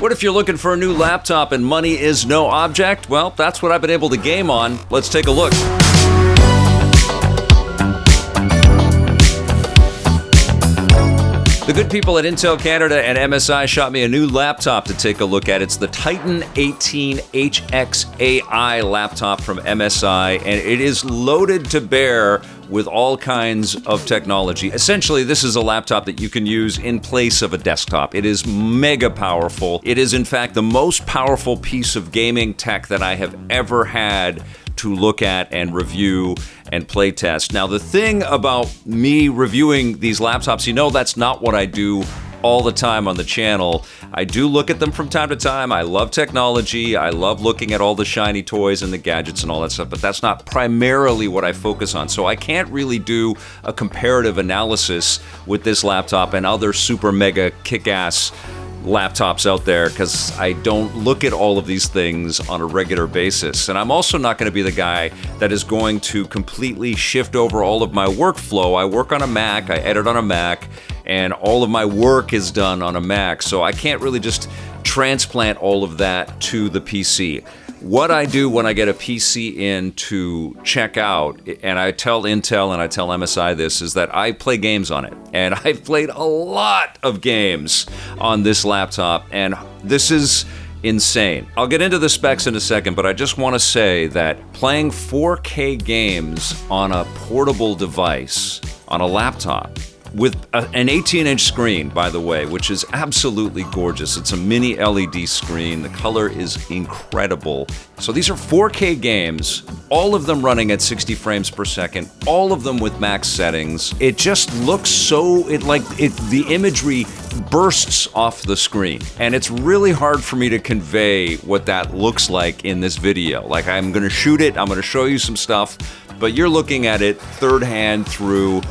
What if you're looking for a new laptop and money is no object? Well, that's what I've been able to game on. Let's take a look. The good people at Intel Canada and MSI shot me a new laptop to take a look at. It's the Titan 18 HX AI laptop from MSI, and it is loaded to bear with all kinds of technology. Essentially, this is a laptop that you can use in place of a desktop. It is mega powerful. It is, in fact, the most powerful piece of gaming tech that I have ever had to look at and review and play test. Now, the thing about me reviewing these laptops, you know that's not what I do all the time on the channel. I do look at them from time to time. I love technology. I love looking at all the shiny toys and the gadgets and all that stuff, but that's not primarily what I focus on. So I can't really do a comparative analysis with this laptop and other super mega kick-ass laptops out there because I don't look at all of these things on a regular basis. And I'm also not going to be the guy that is going to completely shift over all of my workflow. I work on a Mac, I edit on a Mac, and all of my work is done on a Mac. So I can't really just transplant all of that to the PC. What I do when I get a PC in to check out, and I tell Intel and I tell MSI this, is that I play games on it. And I've played a lot of games on this laptop, and this is insane. I'll get into the specs in a second, but I just want to say that playing 4K games on a portable device, on a laptop, with an 18-inch screen, by the way, which is absolutely gorgeous. It's a mini LED screen. The color is incredible. So these are 4K games, all of them running at 60 frames per second, all of them with max settings. It just looks so, the imagery bursts off the screen. And it's really hard for me to convey what that looks like in this video. Like, I'm gonna shoot it, I'm gonna show you some stuff, but you're looking at it third hand through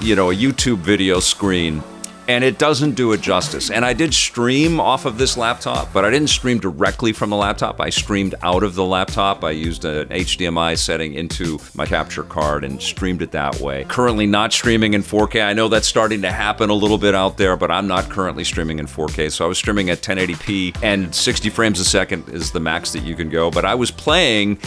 a YouTube video screen, and it doesn't do it justice. And I did stream off of this laptop, but I didn't stream directly from the laptop. I streamed out of the laptop. I used an HDMI setting into my capture card and streamed it that way. Currently not streaming in 4K. I know that's starting to happen a little bit out there, but I'm not currently streaming in 4K. So I was streaming at 1080p, and 60 frames a second is the max that you can go. But I was playing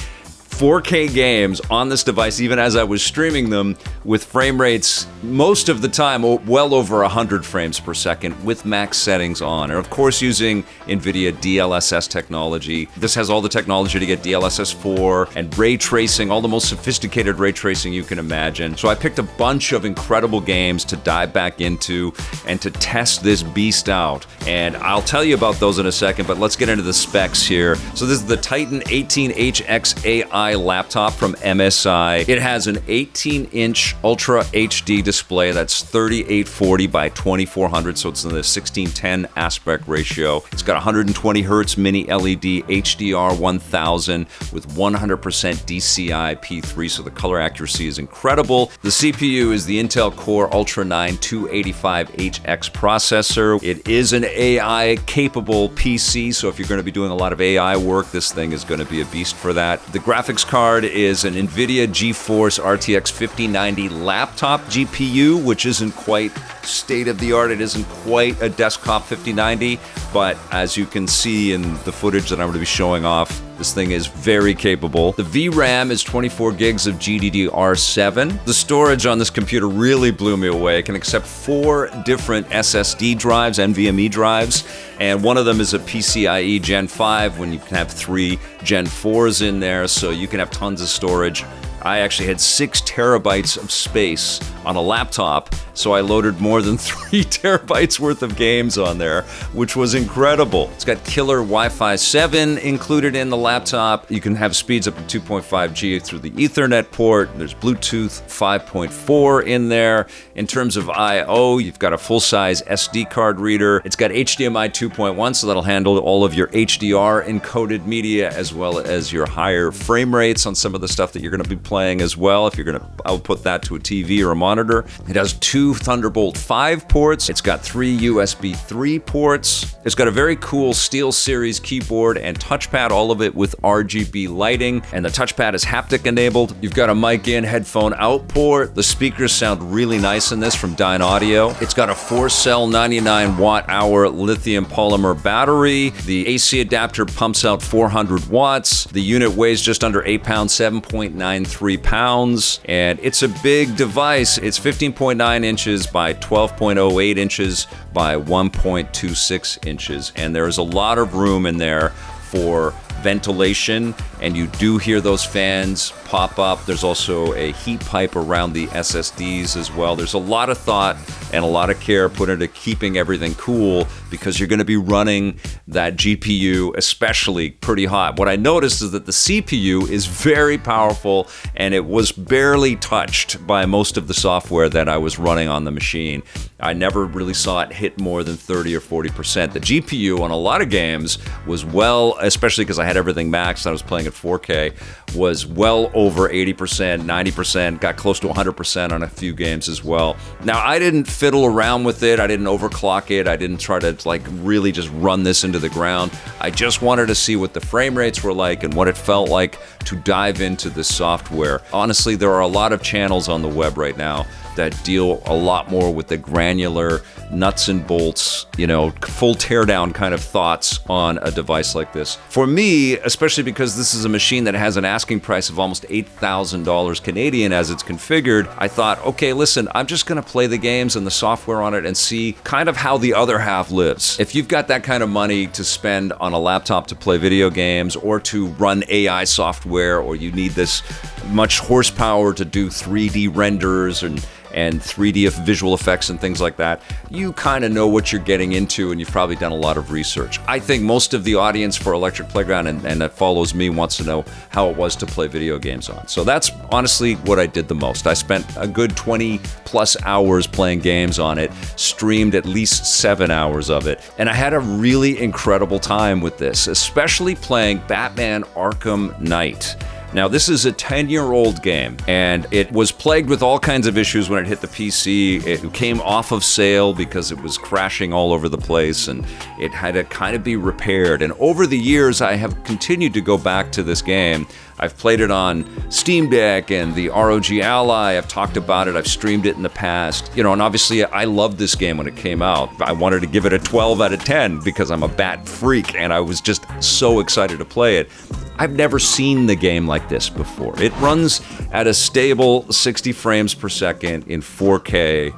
4K games on this device, even as I was streaming them, with frame rates most of the time well over 100 frames per second with max settings on. And of course using Nvidia DLSS technology. This has all the technology to get DLSS 4 and ray tracing, all the most sophisticated ray tracing you can imagine. So I picked a bunch of incredible games to dive back into and to test this beast out. And I'll tell you about those in a second, but let's get into the specs here. So this is the Titan 18 HX AI laptop from MSI. It has an 18-inch Ultra HD display that's 3840 by 2400, so it's in the 1610 aspect ratio. It's got 120 Hz mini LED HDR 1000 with 100% DCI P3, so the color accuracy is incredible. The CPU is the Intel Core Ultra 9 285HX processor. It is an AI-capable PC, so if you're going to be doing a lot of AI work, this thing is going to be a beast for that. The graphics card is an Nvidia GeForce RTX 5090 laptop GPU, which isn't quite state-of-the-art. It isn't quite a desktop 5090, but as you can see in the footage that I'm going to be showing off, this thing is very capable. The VRAM is 24 gigs of GDDR7. The storage on this computer really blew me away. It can accept 4 different SSD drives, NVMe drives, and one of them is a PCIe Gen 5 when you can have 3 Gen 4s in there, so you can have tons of storage. I actually had 6 terabytes of space on a laptop, so I loaded more than 3 terabytes worth of games on there, which was incredible. It's got killer Wi-Fi 7 included in the laptop. You can have speeds up to 2.5G through the Ethernet port. There's Bluetooth 5.4 in there. In terms of I/O, you've got a full-size SD card reader. It's got HDMI 2.1, so that'll handle all of your HDR encoded media as well as your higher frame rates on some of the stuff that you're going to be playing as well, if you're going to output that to a TV or a monitor. monitor. It has 2 Thunderbolt 5 ports. It's got 3 USB 3 ports. It's got a very cool SteelSeries keyboard and touchpad, all of it with RGB lighting, and the touchpad is haptic enabled. You've got a mic in, headphone out port. The speakers sound really nice in this from Dyne Audio. It's got a 4-cell 99 watt-hour lithium polymer battery. The AC adapter pumps out 400 watts. The unit weighs just under 8 pounds, 7.93 pounds, and it's a big device. It's 15.9 inches by 12.08 inches by 1.26 inches, and there's a lot of room in there for ventilation, and you do hear those fans pop up. There's also a heat pipe around the SSDs as well. There's a lot of thought and a lot of care put into keeping everything cool because you're going to be running that GPU especially pretty hot. What I noticed is that the CPU is very powerful, and it was barely touched by most of the software that I was running on the machine. I never really saw it hit more than 30 or 40%. The GPU on a lot of games was well, especially because I had everything maxed, I was playing at 4K, was well over 80%, 90%, got close to 100% on a few games as well. Now, I didn't fiddle around with it. I didn't overclock it. I didn't try to like really just run this into the ground. I just wanted to see what the frame rates were like and what it felt like to dive into the software. Honestly, there are a lot of channels on the web right now that deal a lot more with the granular nuts and bolts, you know, full teardown kind of thoughts on a device like this. For me, especially because this is a machine that has an asking price of almost $8,000 Canadian as it's configured, I thought, okay, listen, I'm just gonna play the games and the software on it and see kind of how the other half lives. If you've got that kind of money to spend on a laptop to play video games or to run AI software, or you need this much horsepower to do 3D renders and 3D visual effects and things like that, you kind of know what you're getting into, and you've probably done a lot of research. I think most of the audience for Electric Playground and that follows me wants to know how it was to play video games on. So that's honestly what I did the most. I spent a good 20 plus hours playing games on it, streamed at least 7 hours of it, and I had a really incredible time with this, especially playing Batman Arkham Knight. Now, this is a 10-year-old game, and it was plagued with all kinds of issues when it hit the PC. It came off of sale because it was crashing all over the place, and it had to kind of be repaired. And over the years, I have continued to go back to this game. I've played it on Steam Deck and the ROG Ally. I've talked about it. I've streamed it in the past. You know, and obviously I loved this game when it came out. I wanted to give it a 12 out of 10 because I'm a bat freak and I was just so excited to play it. I've never seen the game like this before. It runs at a stable 60 frames per second in 4K.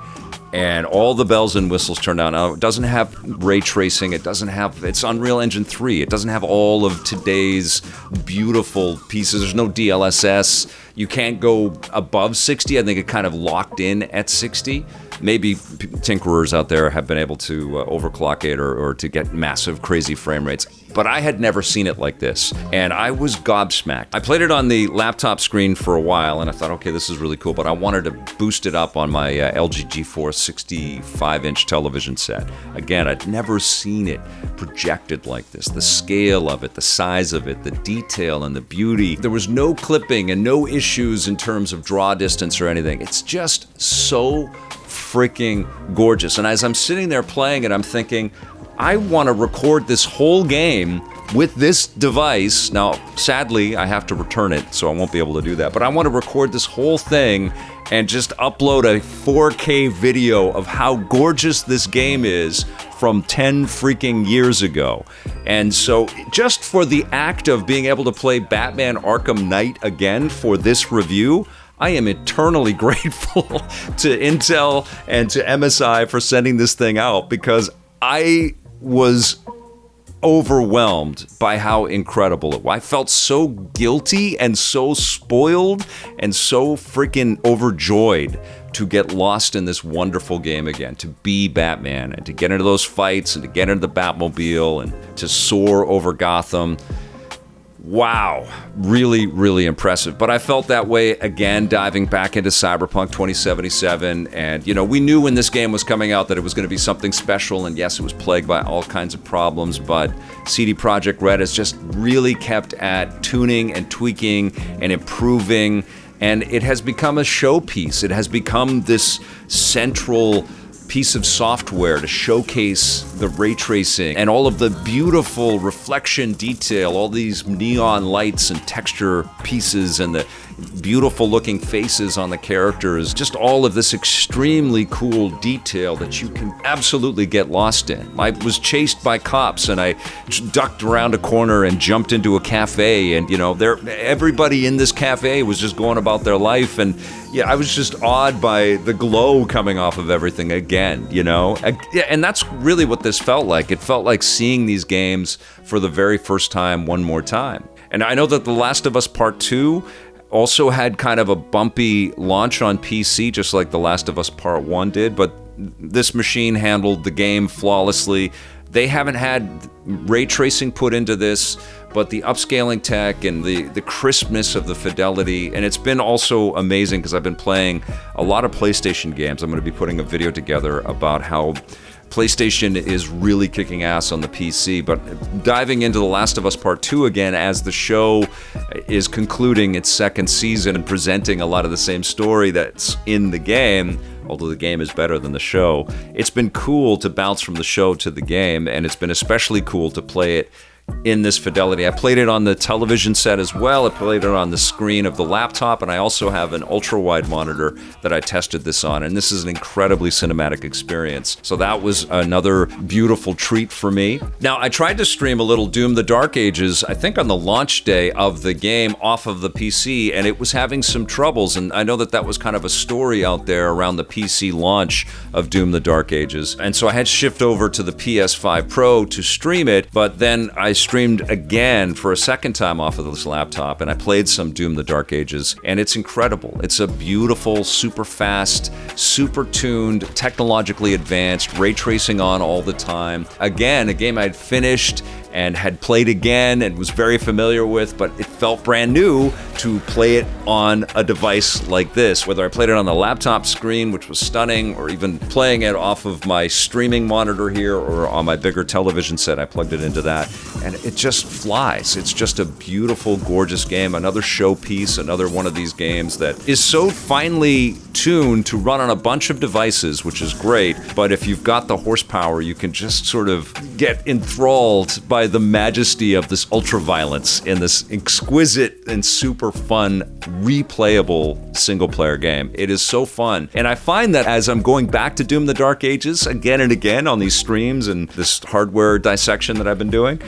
And all the bells and whistles turned on. Now, it doesn't have ray tracing. It's Unreal Engine 3. It doesn't have all of today's beautiful pieces. There's no DLSS. You can't go above 60. I think it kind of locked in at 60. Maybe tinkerers out there have been able to overclock it or to get massive, crazy frame rates. But I had never seen it like this, and I was gobsmacked. I played it on the laptop screen for a while, and I thought, okay, this is really cool, but I wanted to boost it up on my LG GeForce 65-inch television set. Again, I'd never seen it projected like this. The scale of it, the size of it, the detail and the beauty. There was no clipping and no issues in terms of draw distance or anything. It's just so freaking gorgeous. And as I'm sitting there playing it, I'm thinking, I want to record this whole game with this device. Now, sadly, I have to return it, so I won't be able to do that. But I want to record this whole thing and just upload a 4K video of how gorgeous this game is from 10 freaking years ago. And so just for the act of being able to play Batman Arkham Knight again for this review, I am eternally grateful to Intel and to MSI for sending this thing out, because I was overwhelmed by how incredible it was. I felt so guilty and so spoiled and so freaking overjoyed to get lost in this wonderful game again, to be Batman and to get into those fights and to get into the Batmobile and to soar over Gotham. Wow, really, really impressive. But I felt that way again diving back into Cyberpunk 2077. And, you know, we knew when this game was coming out that it was going to be something special. And yes, it was plagued by all kinds of problems. But CD Projekt Red has just really kept at tuning and tweaking and improving and it has become a showpiece. It has become this central piece of software to showcase the ray tracing and all of the beautiful reflection detail, all these neon lights and texture pieces and the beautiful looking faces on the characters, just all of this extremely cool detail that you can absolutely get lost in. I was chased by cops and I ducked around a corner and jumped into a cafe, and everybody in this cafe was just going about their life, and yeah, I was just awed by the glow coming off of everything again, and that's really what this felt like. It felt like seeing these games for the very first time one more time. And I know that The Last of Us Part 2 also had kind of a bumpy launch on PC, just like The Last of Us Part 1 did, but this machine handled the game flawlessly. They haven't had ray tracing put into this, but the upscaling tech and the crispness of the fidelity, and it's been also amazing because I've been playing a lot of PlayStation games. I'm going to be putting a video together about how PlayStation is really kicking ass on the PC, but diving into The Last of Us Part 2 again as the show is concluding its second season and presenting a lot of the same story that's in the game, although the game is better than the show. It's been cool to bounce from the show to the game, and it's been especially cool to play it in this fidelity. I played it on the television set as well. I played it on the screen of the laptop, and I also have an ultra-wide monitor that I tested this on, and this is an incredibly cinematic experience. So that was another beautiful treat for me. Now, I tried to stream a little Doom: The Dark Ages, I think on the launch day of the game off of the PC, and it was having some troubles, and I know that was kind of a story out there around the PC launch of Doom: The Dark Ages. And so I had to shift over to the PS5 Pro to stream it, but then I streamed again for a second time off of this laptop, and I played some Doom: The Dark Ages, and it's incredible. It's a beautiful, super fast, super tuned, technologically advanced, ray tracing on all the time. Again, a game I'd finished and had played again and was very familiar with, but it felt brand new to play it on a device like this. Whether I played it on the laptop screen, which was stunning, or even playing it off of my streaming monitor here or on my bigger television set, I plugged it into that, and it just flies. It's just a beautiful, gorgeous game. Another showpiece, another one of these games that is so finely tuned to run on a bunch of devices, which is great, but if you've got the horsepower, you can just sort of get enthralled by the majesty of this ultra-violence in this exquisite and super fun, replayable single-player game. It is so fun. And I find that as I'm going back to Doom: The Dark Ages again and again on these streams and this hardware dissection that I've been doing,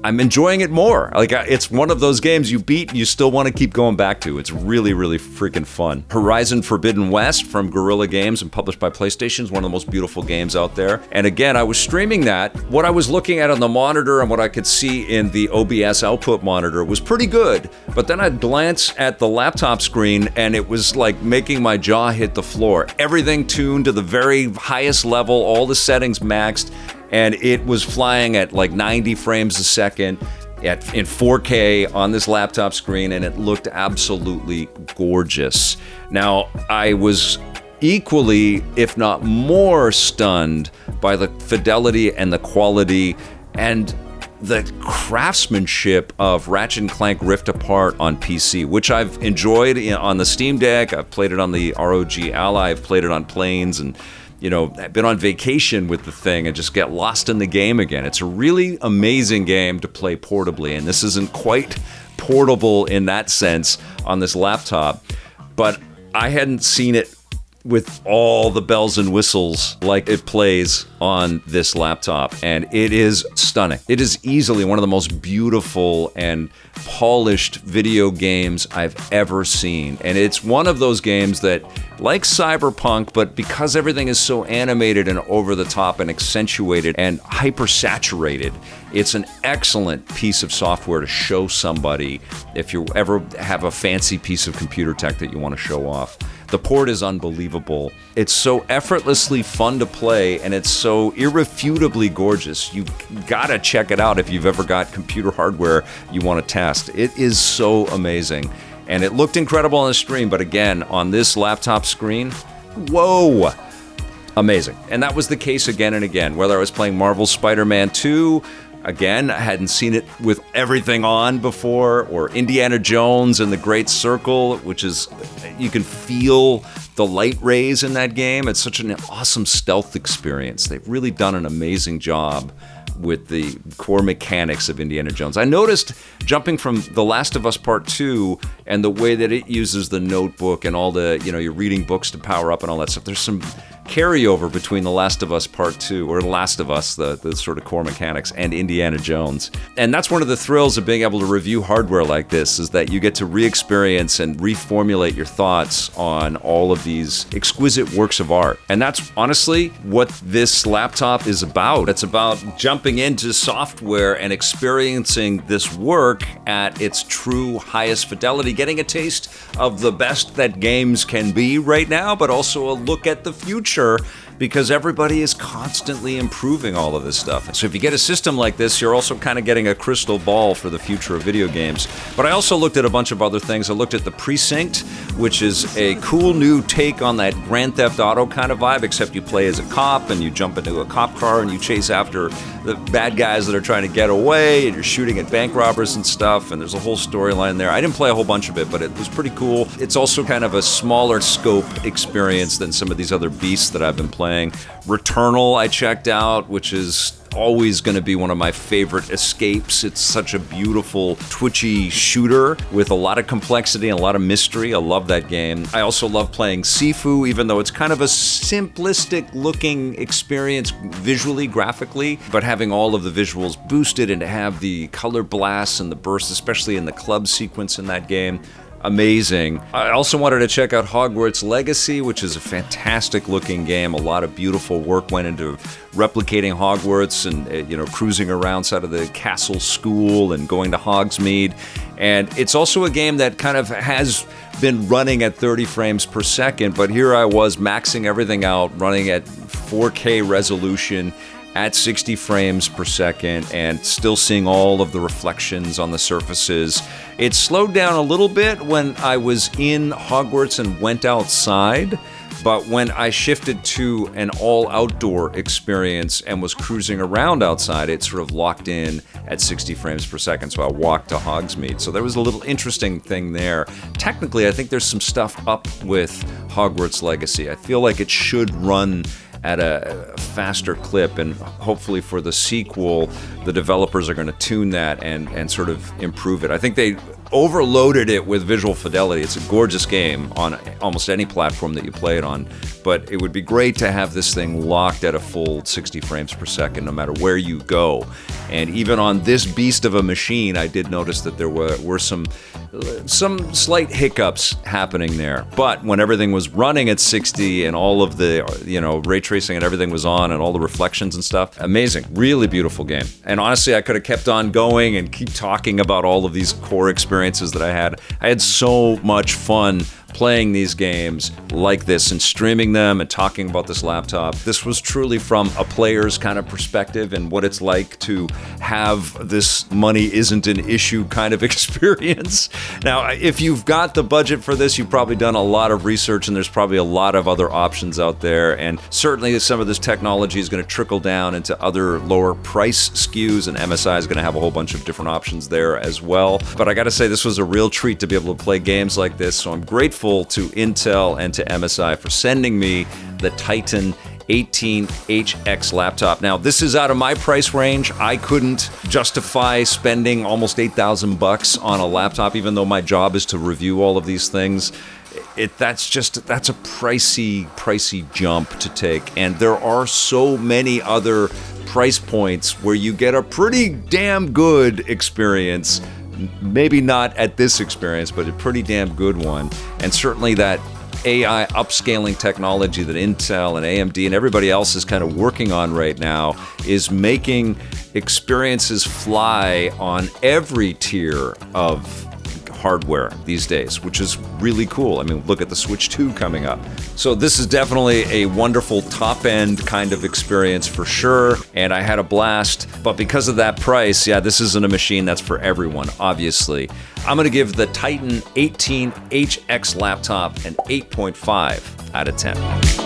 I'm enjoying it more. Like, it's one of those games you beat and you still want to keep going back to. It's really, really freaking fun. Horizon Forbidden West from Guerrilla Games and published by PlayStation is one of the most beautiful games out there. And again, I was streaming that. What I was looking at on the monitor and what I could see in the OBS output monitor was pretty good. But then I'd glance at the laptop screen and it was like making my jaw hit the floor. Everything tuned to the very highest level, all the settings maxed, and it was flying at like 90 frames a second in 4K on this laptop screen, and it looked absolutely gorgeous. Now, I was equally, if not more, stunned by the fidelity and the quality and the craftsmanship of Ratchet & Clank Rift Apart on PC, which I've enjoyed on the Steam Deck. I've played it on the ROG Ally. I've played it on planes, and I've been on vacation with the thing and just get lost in the game again. It's a really amazing game to play portably, and this isn't quite portable in that sense on this laptop, but I hadn't seen it with all the bells and whistles like it plays on this laptop, and it is stunning. It is easily one of the most beautiful and polished video games I've ever seen, and it's one of those games that, like Cyberpunk, but because everything is so animated and over the top and accentuated and hyper-saturated, it's an excellent piece of software to show somebody if you ever have a fancy piece of computer tech that you want to show off. The port is unbelievable. It's so effortlessly fun to play, and it's so irrefutably gorgeous. You gotta check it out if you've ever got computer hardware you want to test. It is so amazing. And it looked incredible on the stream, but again, on this laptop screen, whoa! Amazing. And that was the case again and again. Whether I was playing Marvel's Spider-Man 2, Again, I hadn't seen it with everything on before, or Indiana Jones and the Great Circle, which is, you can feel the light rays in that game. It's such an awesome stealth experience. They've really done an amazing job with the core mechanics of Indiana Jones. I noticed, jumping from The Last of Us Part 2 and the way that it uses the notebook and all the, you're reading books to power up and all that stuff, there's some carryover between The Last of Us Part 2, or The Last of Us, the sort of core mechanics, and Indiana Jones. And that's one of the thrills of being able to review hardware like this, is that you get to re-experience and reformulate your thoughts on all of these exquisite works of art. And that's honestly what this laptop is about. It's about jumping into software and experiencing this work at its true highest fidelity, getting a taste of the best that games can be right now, but also a look at the future, because everybody is constantly improving all of this stuff. So if you get a system like this, you're also kind of getting a crystal ball for the future of video games. But I also looked at a bunch of other things. I looked at the Precinct, which is a cool new take on that Grand Theft Auto kind of vibe, except you play as a cop and you jump into a cop car and you chase after the bad guys that are trying to get away, and you're shooting at bank robbers and stuff, and there's a whole storyline there. I didn't play a whole bunch of it, but it was pretty cool. It's also kind of a smaller scope experience than some of these other beasts that I've been playing. Returnal I checked out, which is always going to be one of my favorite escapes. It's such a beautiful, twitchy shooter with a lot of complexity and a lot of mystery. I love that game. I also love playing Sifu, even though it's kind of a simplistic looking experience visually, graphically, but having all of the visuals boosted and to have the color blasts and the bursts, especially in the club sequence in that game. Amazing. I also wanted to check out Hogwarts Legacy, which is a fantastic looking game. A lot of beautiful work went into replicating Hogwarts and, cruising around side of the castle school and going to Hogsmeade. And it's also a game that kind of has been running at 30 frames per second, but here I was maxing everything out, running at 4K resolution at 60 frames per second, and still seeing all of the reflections on the surfaces. It slowed down a little bit when I was in Hogwarts and went outside, but when I shifted to an all-outdoor experience and was cruising around outside, it sort of locked in at 60 frames per second, so I walked to Hogsmeade. So there was a little interesting thing there. Technically, I think there's some stuff up with Hogwarts Legacy. I feel like it should run at a faster clip, and hopefully for the sequel, the developers are going to tune that and sort of improve it. I think they overloaded it with visual fidelity. It's a gorgeous game on almost any platform that you play it on, but it would be great to have this thing locked at a full 60 frames per second no matter where you go. And even on this beast of a machine, I did notice that there were some slight hiccups happening there. But when everything was running at 60 and all of the ray tracing and everything was on and all the reflections and stuff, amazing, really beautiful game. And honestly, I could have kept on going and keep talking about all of these core experiences that I had. I had so much fun playing these games like this and streaming them and talking about this laptop. This was truly from a player's kind of perspective and what it's like to have this money isn't an issue kind of experience. Now, if you've got the budget for this, you've probably done a lot of research and there's probably a lot of other options out there. And certainly some of this technology is going to trickle down into other lower price SKUs, and MSI is going to have a whole bunch of different options there as well. But I got to say, this was a real treat to be able to play games like this. So I'm grateful to Intel and to MSI for sending me the Titan 18HX laptop. Now, this is out of my price range. I couldn't justify spending almost $8,000 on a laptop, even though my job is to review all of these things. That's a pricey jump to take. And there are so many other price points where you get a pretty damn good experience. Maybe not at this experience, but a pretty damn good one. And certainly that AI upscaling technology that Intel and AMD and everybody else is kind of working on right now is making experiences fly on every tier of hardware these days, which is really cool. I mean, look at the Switch 2 coming up. So this is definitely a wonderful top-end kind of experience for sure, and I had a blast. But because of that price, yeah, this isn't a machine that's for everyone, obviously. I'm going to give the Titan 18HX laptop an 8.5 out of 10.